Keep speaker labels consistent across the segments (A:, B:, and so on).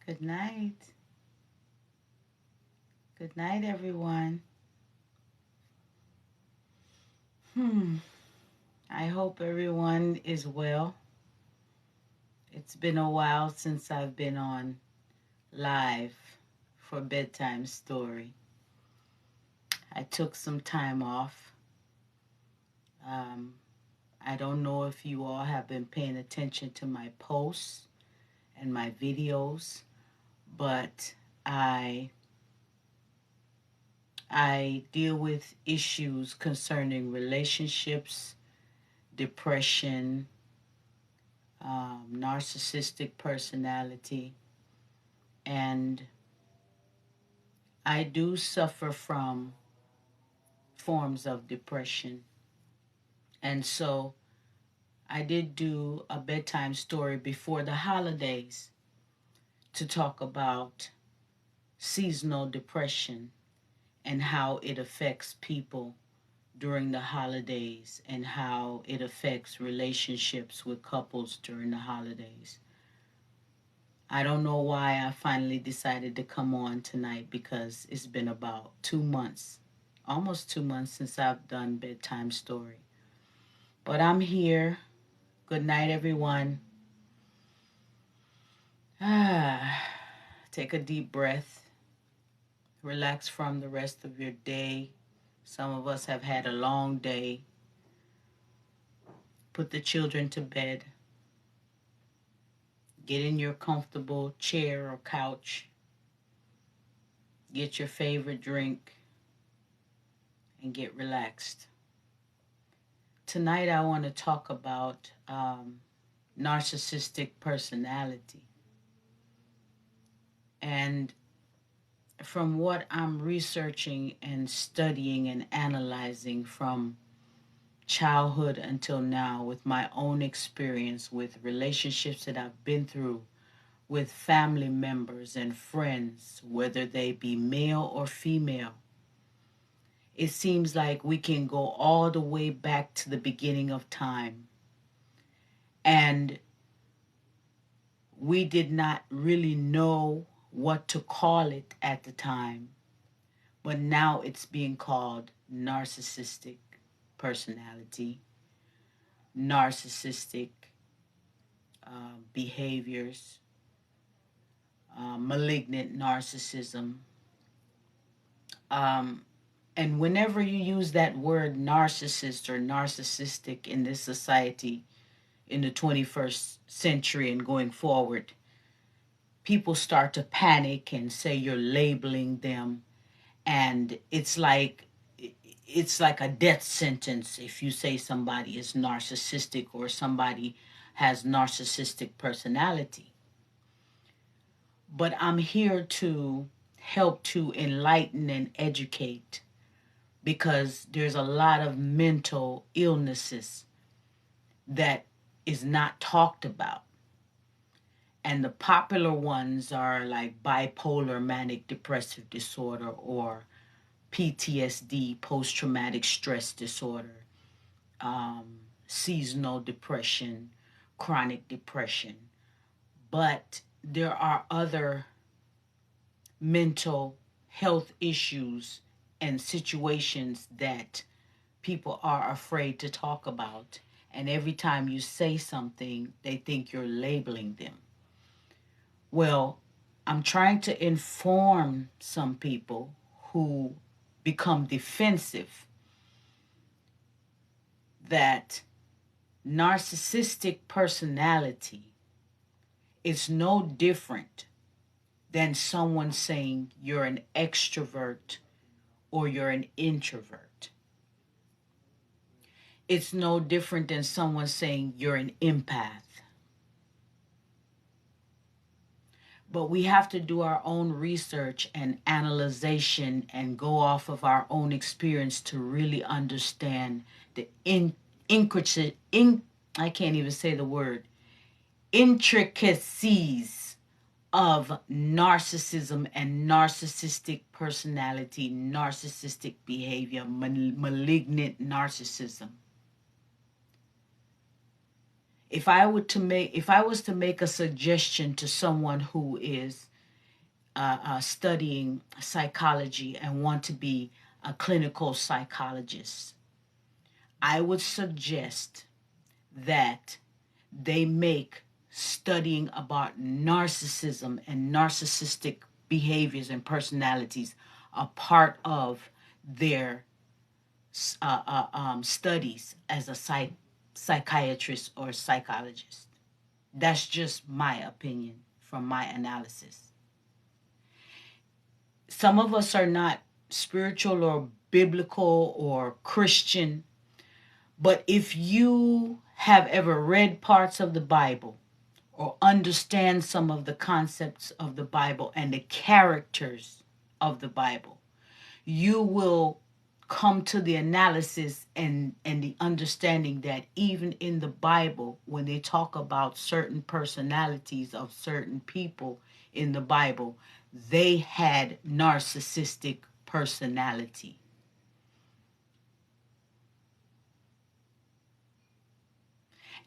A: Good night. Good night, everyone. Hmm. I hope everyone is well. It's been a while since I've been on live for bedtime story. I took some time off. Um, I don't know if you all have been paying attention to my posts and my videos, but I I deal with issues concerning relationships, depression, narcissistic personality, and I do suffer from forms of depression. And so I did do a bedtime story before the holidays to talk about seasonal depression and how it affects people during the holidays and how it affects relationships with couples during the holidays. I don't know why I finally decided to come on tonight because it's been about 2 months, almost 2 months since I've done bedtime story. But I'm here. Good night, everyone. Take a deep breath. Relax from the rest of your day. Some of us have had a long day. Put the children to bed. Get in your comfortable chair or couch. Get your favorite drink and get relaxed. Tonight, I want to talk about narcissistic personality. And from what I'm researching and studying and analyzing from childhood until now, with my own experience with relationships that I've been through with family members and friends, whether they be male or female, it seems like we can go all the way back to the beginning of time. And we did not really know what to call it at the time, but now it's being called narcissistic personality, narcissistic behaviors, malignant narcissism. Um, and whenever you use that word narcissist or narcissistic in this society in the 21st century and going forward, people start to panic and say you're labeling them, and it's like a death sentence if you say somebody is narcissistic or somebody has narcissistic personality. But I'm here to help to enlighten and educate because there's a lot of mental illnesses that is not talked about. And the popular ones are like bipolar manic depressive disorder or PTSD, post traumatic stress disorder, seasonal depression, chronic depression. But there are other mental health issues and situations that people are afraid to talk about. And every time you say something, they think you're labeling them. Well, I'm trying to inform some people who become defensive that narcissistic personality is no different than someone saying you're an extrovert or you're an introvert. It's no different than someone saying you're an empath. But we have to do our own research and analyzation and go off of our own experience to really understand the I can't even say the word, intricacies of narcissism and narcissistic personality, narcissistic behavior, malignant narcissism. If I was to make a suggestion to someone who is studying psychology and want to be a clinical psychologist, I would suggest that they make studying about narcissism and narcissistic behaviors and personalities a part of their studies as a psychiatrist or psychologist. That's just my opinion from my analysis. Some of us are not spiritual or biblical or Christian, but if you have ever read parts of the Bible or understand some of the concepts of the Bible and the characters of the Bible, you will come to the analysis and the understanding that even in the Bible, when they talk about certain personalities of certain people in the Bible, they had narcissistic personality.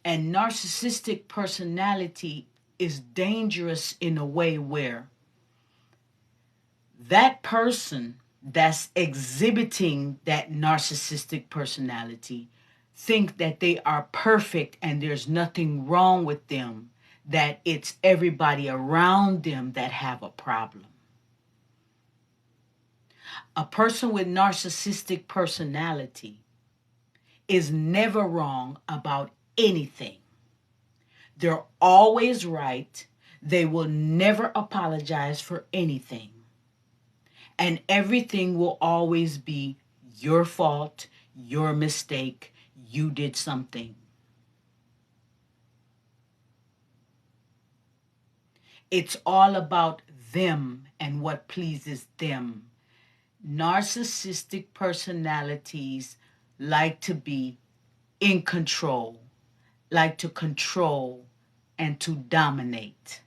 A: And narcissistic personality is dangerous in a way where that person that's exhibiting that narcissistic personality think that they are perfect and there's nothing wrong with them, that it's everybody around them that have a problem. A person with narcissistic personality is never wrong about anything. They're always right. They will never apologize for anything. And everything will always be your fault, your mistake, you did something. It's all about them and what pleases them. Narcissistic personalities like to be in control, like to control and to dominate.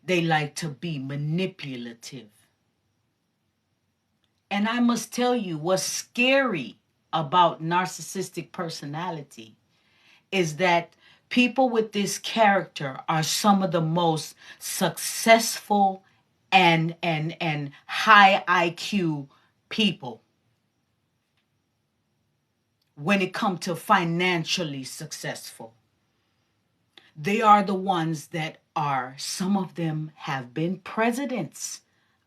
A: They like to be manipulative. And I must tell you, what's scary about narcissistic personality is that people with this character are some of the most successful and high IQ people when it comes to financially successful. They are the ones that are, some of them have been presidents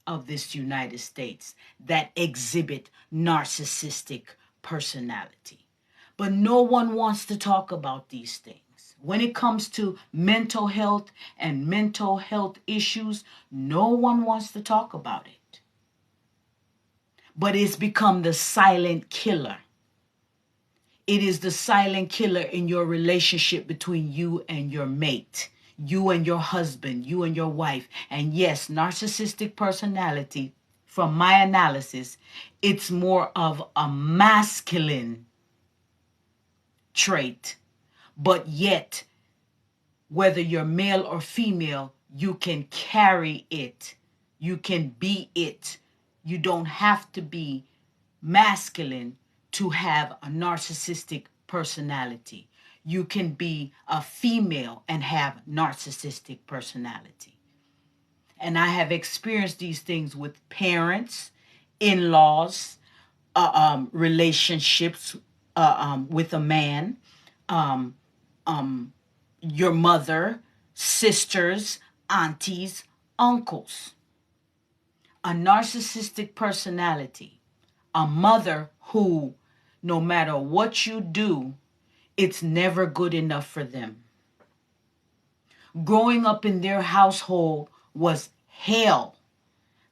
A: of this United States that exhibit narcissistic personality. But no one wants to talk about these things. When it comes to mental health and mental health issues, no one wants to talk about it. But it's become the silent killer. It is the silent killer in your relationship between you and your mate, you and your husband, you and your wife. And yes, narcissistic personality, from my analysis, it's more of a masculine trait. But yet, whether you're male or female, you can carry it. You can be it. You don't have to be masculine to have a narcissistic personality. You can be a female and have narcissistic personality. And I have experienced these things with parents, in-laws, relationships with a man, your mother, sisters, aunties, uncles. A narcissistic personality, a mother who, no matter what you do, it's never good enough for them. Growing up in their household was hell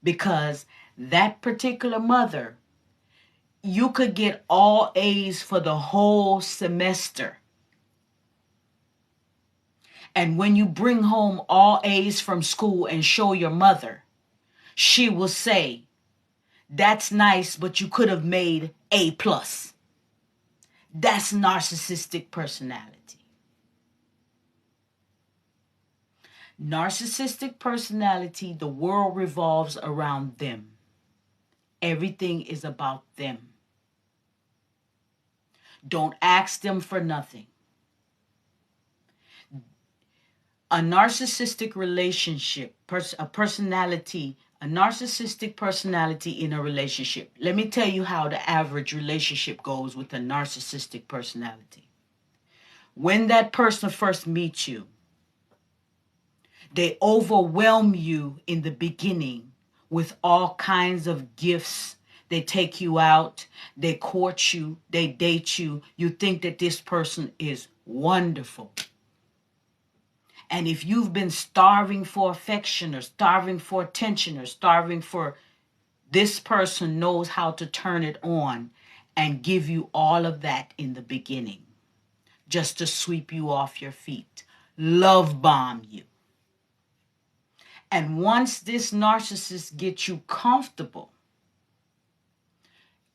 A: because that particular mother, you could get all A's for the whole semester. And when you bring home all A's from school and show your mother, she will say, "That's nice, but you could have made A+." That's narcissistic personality. Narcissistic personality, the world revolves around them. Everything is about them. Don't ask them for nothing. A narcissistic relationship, a personality, a narcissistic personality in a relationship. Let me tell you how the average relationship goes with a narcissistic personality. When that person first meets you, they overwhelm you in the beginning with all kinds of gifts. They take you out, they court you, they date you. You think that this person is wonderful. And if you've been starving for affection or starving for attention or starving for, this person knows how to turn it on and give you all of that in the beginning, just to sweep you off your feet, love bomb you. And once this narcissist gets you comfortable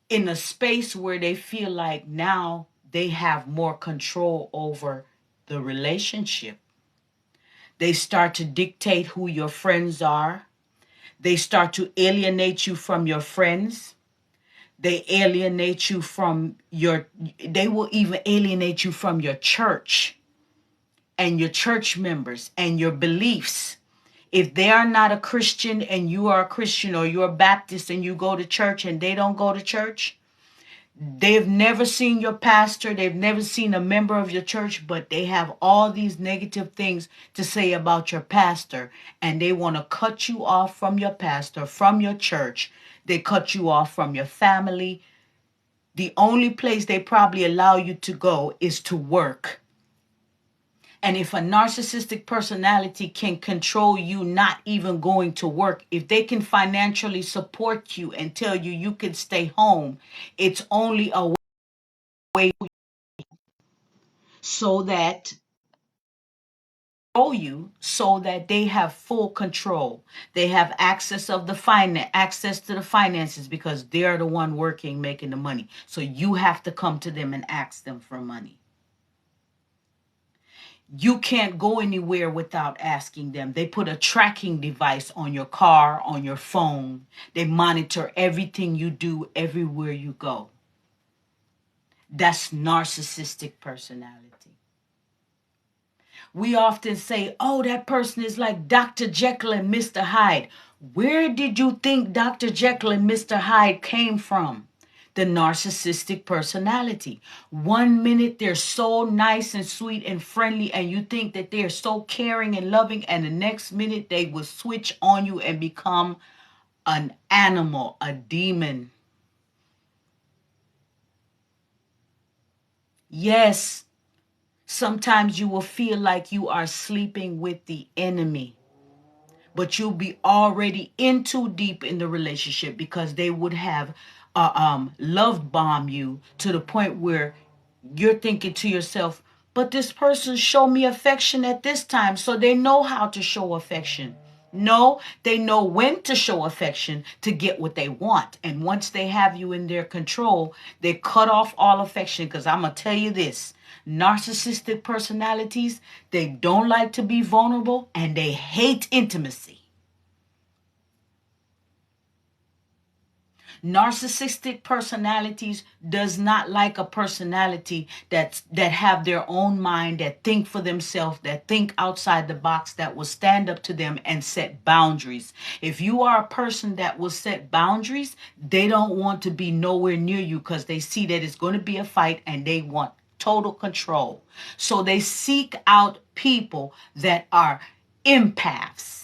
A: in a space where they feel like now they have more control over the relationship, they start to dictate who your friends are. They start to alienate you from your friends. They alienate you from they will even alienate you from your church and your church members and your beliefs. If they are not a Christian and you are a Christian, or you're a Baptist and you go to church and they don't go to church, they've never seen your pastor, they've never seen a member of your church, but they have all these negative things to say about your pastor, and they want to cut you off from your pastor, from your church. They cut you off from your family. The only place they probably allow you to go is to work. And if a narcissistic personality can control you not even going to work, if they can financially support you and tell you you can stay home, it's only a way so that so that they have full control. They have access of the access to the finances, because they're the one working, making the money. So you have to come to them and ask them for money. You can't go anywhere without asking them. They put a tracking device on your car, on your phone. They monitor everything you do everywhere you go. That's narcissistic personality. We often say, oh, that person is like Dr. Jekyll and Mr. Hyde. Where did you think Dr. Jekyll and Mr. Hyde came from? The narcissistic personality. 1 minute they're so nice and sweet and friendly, and you think that they're so caring and loving, and the next minute they will switch on you and become an animal, a demon. Yes, sometimes you will feel like you are sleeping with the enemy, but you'll be already in too deep in the relationship, because they would have love bomb you to the point where you're thinking to yourself, but this person showed me affection at this time, so they know how to show affection. No, they know when to show affection to get what they want. And once they have you in their control, they cut off all affection. Because I'm going to tell you this, narcissistic personalities, they don't like to be vulnerable, and they hate intimacy. Narcissistic personalities does not like a personality that have their own mind, that think for themselves, that think outside the box, that will stand up to them and set boundaries. If you are a person that will set boundaries, they don't want to be nowhere near you, because they see that it's going to be a fight and they want total control. So they seek out people that are empaths.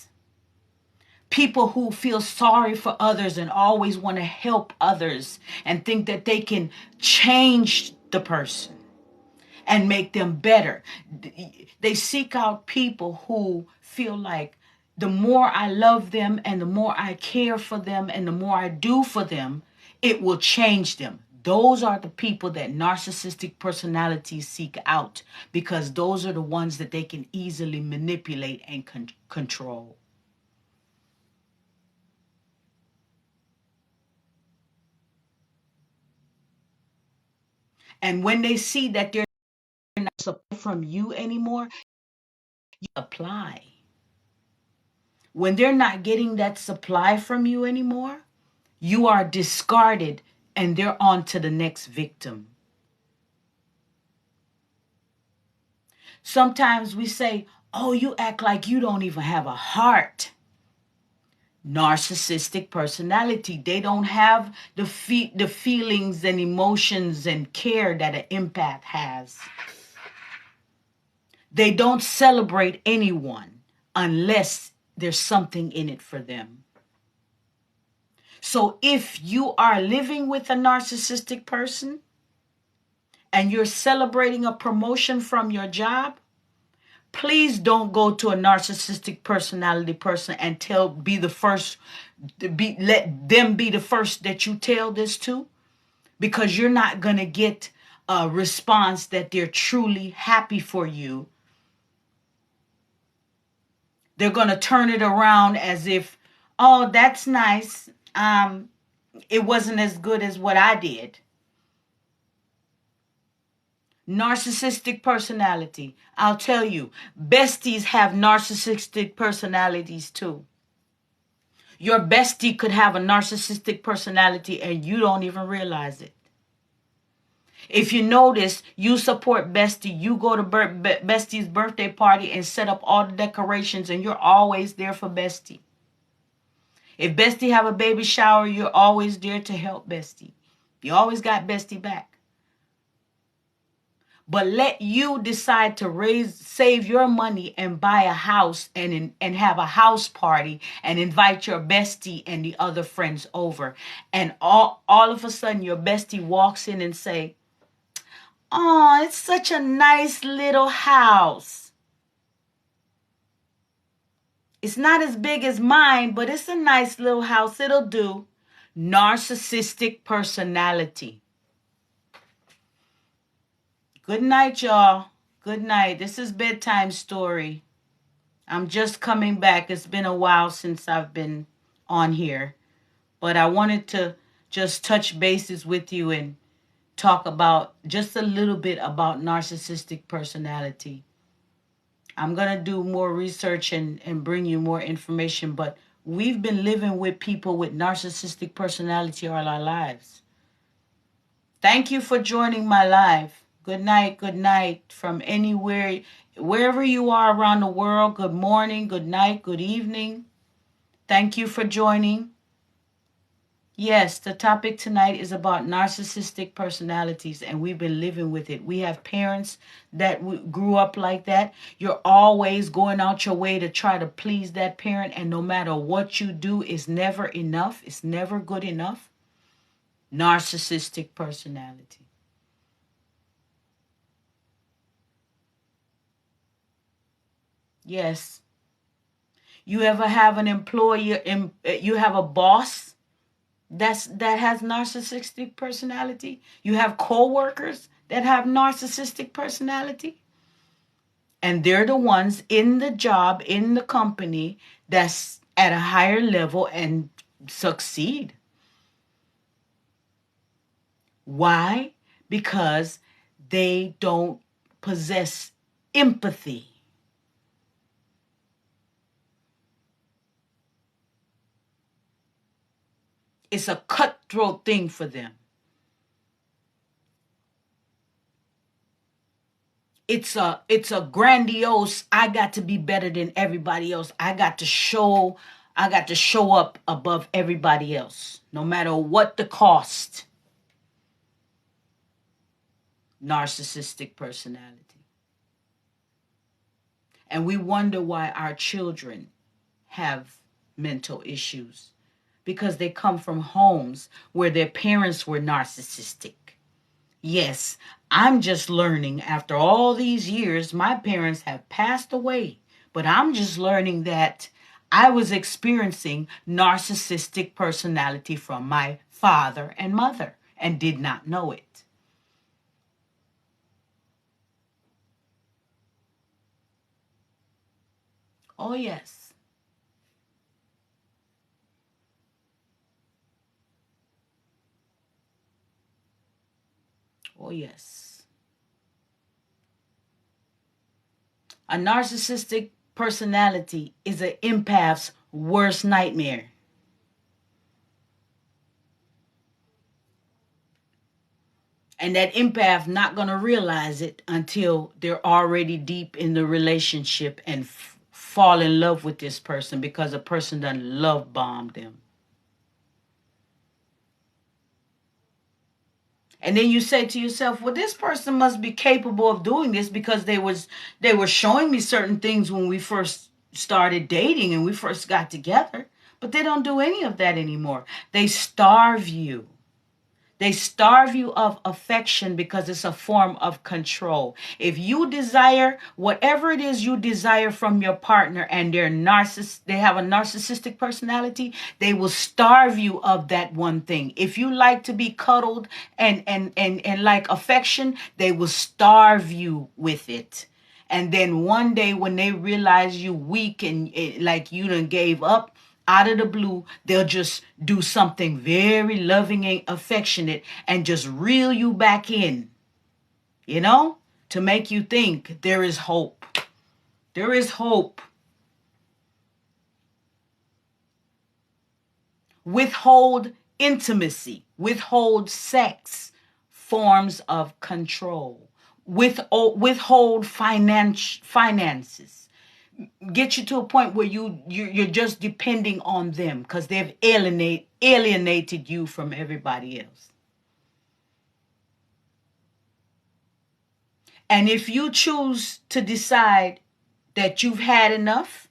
A: People who feel sorry for others and always want to help others and think that they can change the person and make them better. They seek out people who feel like the more I love them and the more I care for them and the more I do for them, it will change them. Those are the people that narcissistic personalities seek out, because those are the ones that they can easily manipulate and control. And when they see that they're not support from you anymore, you apply. When they're not getting that supply from you anymore, you are discarded and they're on to the next victim. Sometimes we say, Oh, you act like you don't even have a heart. Narcissistic personality. They don't have the feelings and emotions and care that an empath has. They don't celebrate anyone unless there's something in it for them. So if you are living with a narcissistic person and you're celebrating a promotion from your job, please don't go to a narcissistic personality person and let them be the first that you tell this to, because you're not going to get a response that they're truly happy for you. They're going to turn it around as if, oh, that's nice. It wasn't as good as what I did. Narcissistic personality. I'll tell you, besties have narcissistic personalities too. Your bestie could have a narcissistic personality and you don't even realize it. If you notice, you support bestie, you go to bestie's birthday party and set up all the decorations and you're always there for bestie. If bestie have a baby shower, you're always there to help bestie. You always got bestie back. But let you decide to save your money and buy a house and have a house party and invite your bestie and the other friends over. And all of a sudden your bestie walks in and say, "Oh, it's such a nice little house. It's not as big as mine, but it's a nice little house. It'll do." Narcissistic personality. Good night, y'all. Good night. This is bedtime story. I'm just coming back. It's been a while since I've been on here. But I wanted to just touch bases with you and talk about just a little bit about narcissistic personality. I'm going to do more research and bring you more information. But we've been living with people with narcissistic personality all our lives. Thank you for joining my live. Good night from anywhere, wherever you are around the world. Good morning, good night, good evening. Thank you for joining. Yes, the topic tonight is about narcissistic personalities, and we've been living with it. We have parents that grew up like that. You're always going out your way to try to please that parent, and no matter what you do, it's never enough. It's never good enough. Narcissistic personality. Yes. You ever have an employer, you have a boss that has narcissistic personality? You have co-workers that have narcissistic personality? And they're the ones in the job, in the company, that's at a higher level and succeed. Why? Because they don't possess empathy. It's a cutthroat thing for them. It's a grandiose, I got to be better than everybody else. I got to show up above everybody else, no matter what the cost. Narcissistic personality. And we wonder why our children have mental issues, because they come from homes where their parents were narcissistic. Yes, I'm just learning after all these years. My parents have passed away, but I'm just learning that I was experiencing narcissistic personality from my father and mother and did not know it. Oh, yes. Oh, yes. A narcissistic personality is an empath's worst nightmare. And that empath not going to realize it until they're already deep in the relationship and fall in love with this person because a person done love bombed them. And then you say to yourself, well, this person must be capable of doing this because they were showing me certain things when we first started dating and we first got together. But they don't do any of that anymore. They starve you. They starve you of affection because it's a form of control. If you desire whatever it is you desire from your partner and they have a narcissistic personality, they will starve you of that one thing. If you like to be cuddled and like affection, they will starve you with it. And then one day when they realize you weak and like you done gave up, out of the blue, they'll just do something very loving and affectionate and just reel you back in, to make you think there is hope. There is hope. Withhold intimacy, withhold sex, forms of control, withhold finances. Get you to a point where you're just depending on them because they've alienated you from everybody else. And if you choose to decide that you've had enough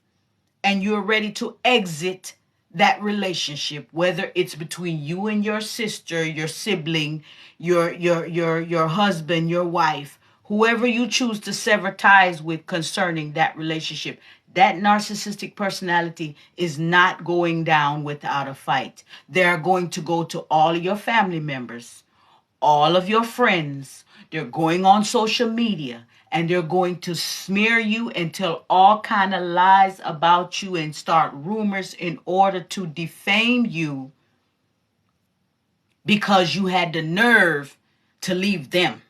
A: and you're ready to exit that relationship, whether it's between you and your sister, your sibling, your husband, your wife, whoever you choose to sever ties with concerning that relationship, that narcissistic personality is not going down without a fight. They're going to go to all of your family members, all of your friends. They're going on social media and they're going to smear you and tell all kind of lies about you and start rumors in order to defame you because you had the nerve to leave them.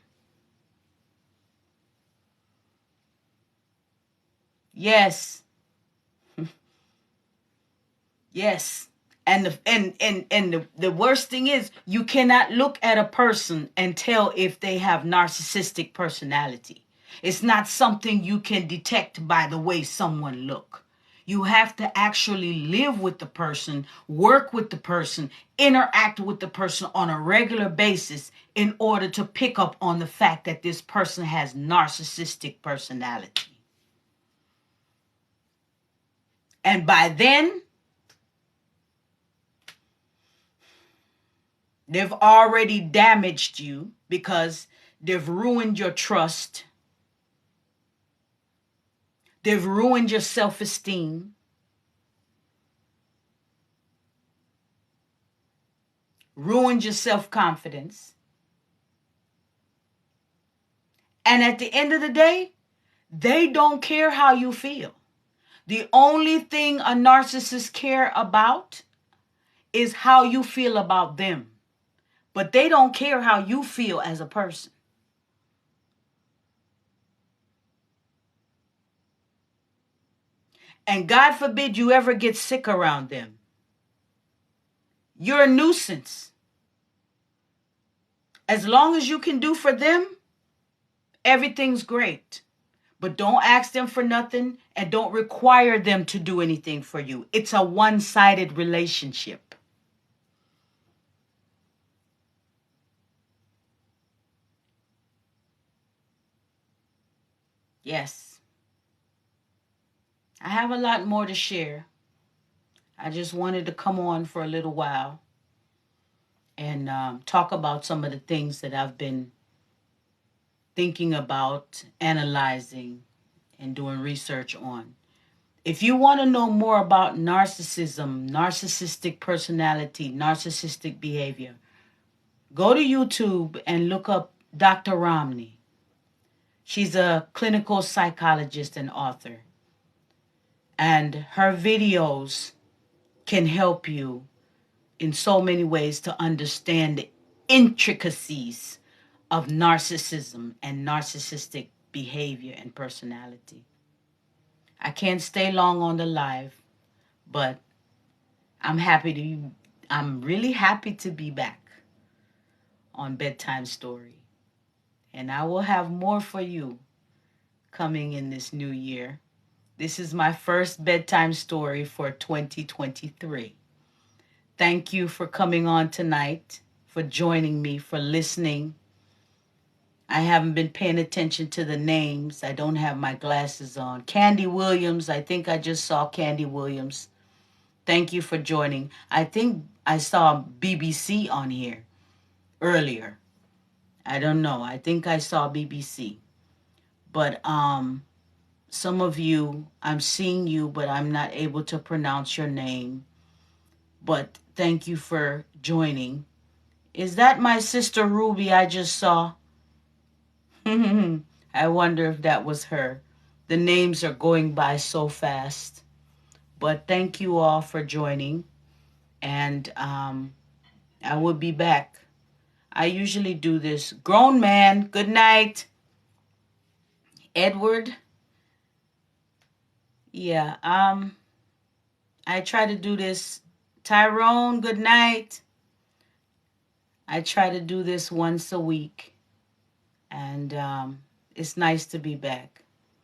A: Yes. Yes. And the worst thing is you cannot look at a person and tell if they have narcissistic personality. It's not something you can detect by the way someone look. You have to actually live with the person, work with the person, interact with the person on a regular basis in order to pick up on the fact that this person has narcissistic personality. And by then, they've already damaged you because they've ruined your trust. They've ruined your self-esteem. Ruined your self-confidence. And at the end of the day, they don't care how you feel. The only thing a narcissist care about is how you feel about them. But they don't care how you feel as a person. And God forbid you ever get sick around them. You're a nuisance. As long as you can do for them, everything's great. But don't ask them for nothing and don't require them to do anything for you. It's a one-sided relationship. Yes. I have a lot more to share. I just wanted to come on for a little while and talk about some of the things that I've been thinking about, analyzing, and doing research on. If you want to know more about narcissism, narcissistic personality, narcissistic behavior, go to YouTube and look up Dr. Romney. She's a clinical psychologist and author. And her videos can help you in so many ways to understand the intricacies of narcissism and narcissistic behavior and personality. I can't stay long on the live, but I'm really happy to be back on Bedtime Story. And I will have more for you coming in this new year. This is my first bedtime story for 2023. Thank you for coming on tonight, for joining me, for listening. I haven't been paying attention to the names. I don't have my glasses on. Candy Williams, I think I just saw Candy Williams. Thank you for joining. I think I saw BBC on here earlier. I don't know. I think I saw BBC. But some of you, I'm seeing you, but I'm not able to pronounce your name. But thank you for joining. Is that my sister Ruby I just saw? I wonder if that was her. The names are going by so fast. But thank you all for joining. And I will be back. I usually do this. Grown man, good night. Edward. Yeah, I try to do this. Tyrone, good night. I try to do this once a week. And it's nice to be back.